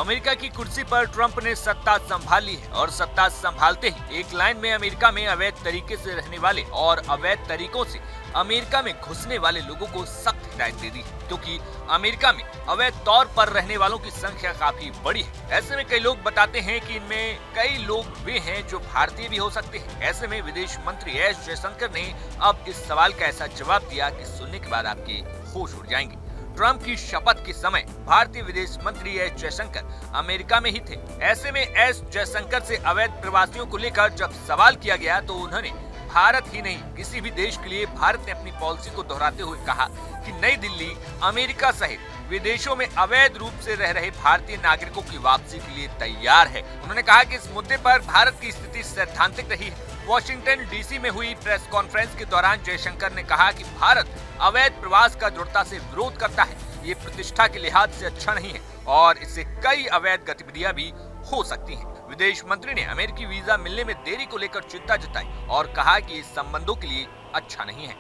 America की कुर्सी पर ट्रंप ने सत्ता संभाल ली है और सत्ता संभालते ही एक लाइन में अमेरिका में अवैध तरीके से रहने वाले और अवैध तरीकों से अमेरिका में घुसने वाले लोगों को सख्त हिदायत दे दी है, क्योंकि अमेरिका में अवैध तौर पर रहने वालों की संख्या काफी बड़ी है। ऐसे में कई लोग बताते हैं कि इनमें कई लोग वे हैं जो भारतीय भी हो सकते हैं। ऐसे में विदेश मंत्री एस जयशंकर ने अब इस सवाल का ऐसा जवाब दिया कि सुनने के बाद आपके होश उड़ जाएंगे। ट्रंप की शपथ के समय भारतीय विदेश मंत्री एस जयशंकर अमेरिका में ही थे। ऐसे में एस जयशंकर से अवैध प्रवासियों को लेकर जब सवाल किया गया तो उन्होंने भारत ही नहीं किसी भी देश के लिए भारत ने अपनी पॉलिसी को दोहराते हुए कहा कि नई दिल्ली अमेरिका सहित विदेशों में अवैध रूप से रह रहे भारतीय नागरिकों की वापसी के लिए तैयार है। उन्होंने कहा कि इस मुद्दे पर भारत की स्थिति सैद्धांतिक रही है। वॉशिंगटन डीसी में हुई प्रेस कॉन्फ्रेंस के दौरान जयशंकर ने कहा कि भारत अवैध प्रवास का दृढ़ता से विरोध करता है। ये प्रतिष्ठा के लिहाज से अच्छा नहीं है और इससे कई अवैध गतिविधियां भी हो सकती हैं। विदेश मंत्री ने अमेरिकी वीजा मिलने में देरी को लेकर चिंता जताई और कहा कि इस संबंधों के लिए अच्छा नहीं है।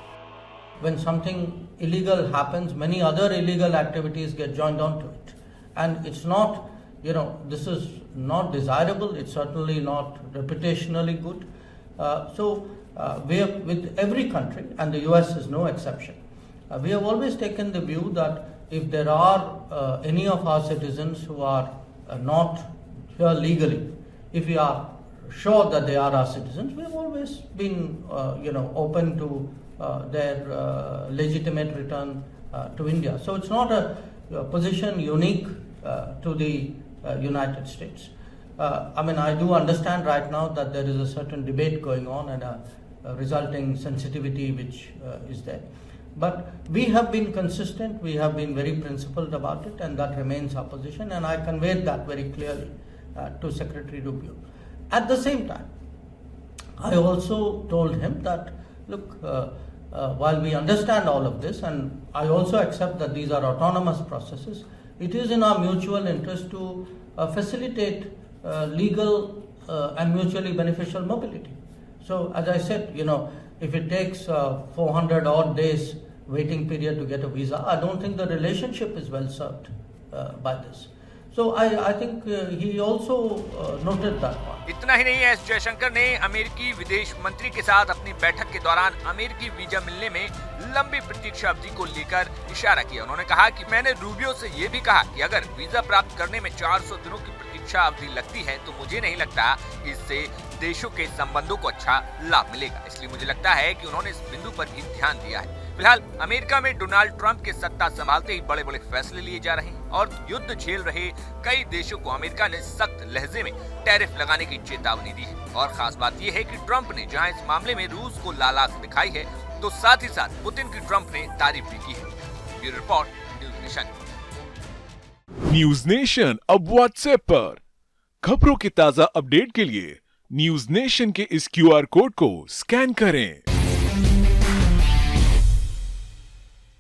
When something illegal happens, many other illegal activities get joined onto it, and it's not, this is not desirable. It's certainly not reputationally good. We have, with every country, and the US is no exception, we have always taken the view that if there are any of our citizens who are not here legally, if we are sure that they are our citizens, we have always been, open to their legitimate return to India. So it's not a position unique to the United States. I do understand right now that there is a certain debate going on and a resulting sensitivity which is there. But we have been consistent, we have been very principled about it, and that remains our position, and I conveyed that very clearly to Secretary Rubio. At the same time, I also told him that, look, while we understand all of this, and I also accept that these are autonomous processes, it is in our mutual interest to facilitate legal and mutually beneficial mobility. So, as I said, if it takes 400 odd days waiting period to get a visa, I don't think the relationship is well served by this. So I think he also noted that one. इतना ही नहीं है, S Jaishankar ने अमेरिकी विदेश मंत्री के साथ अपनी बैठक के दौरान अमेरिकी वीजा मिलने में लंबी प्रतीक्षा अवधि को लेकर इशारा किया। उन्होंने कहा कि मैंने रूबियो से ये भी कहा कि अगर वीजा प्राप्त करने में 400 दिनों की प्रतीक्षा अवधि लगती है तो मुझे नहीं लगता कि इससे देशों के संबंधों को अच्छा लाभ मिलेगा। इसलिए मुझे लगता है कि उन्होंने इस बिंदु पर भी ध्यान दिया है। फिलहाल अमेरिका में डोनाल्ड ट्रंप के सत्ता संभालते ही बड़े बड़े फैसले लिए जा रहे हैं और युद्ध झेल रहे कई देशों को अमेरिका ने सख्त लहजे में टैरिफ लगाने की चेतावनी दी है। और खास बात यह है कि ट्रंप ने जहां इस मामले में रूस को लालाश दिखाई है, तो साथ ही साथ पुतिन की ट्रंप ने तारीफ भी की है। Bureau report, news nation. News nation अब व्हाट्सएप पर खबरों के ताजा अपडेट के लिए न्यूज नेशन के इस QR कोड को स्कैन करें।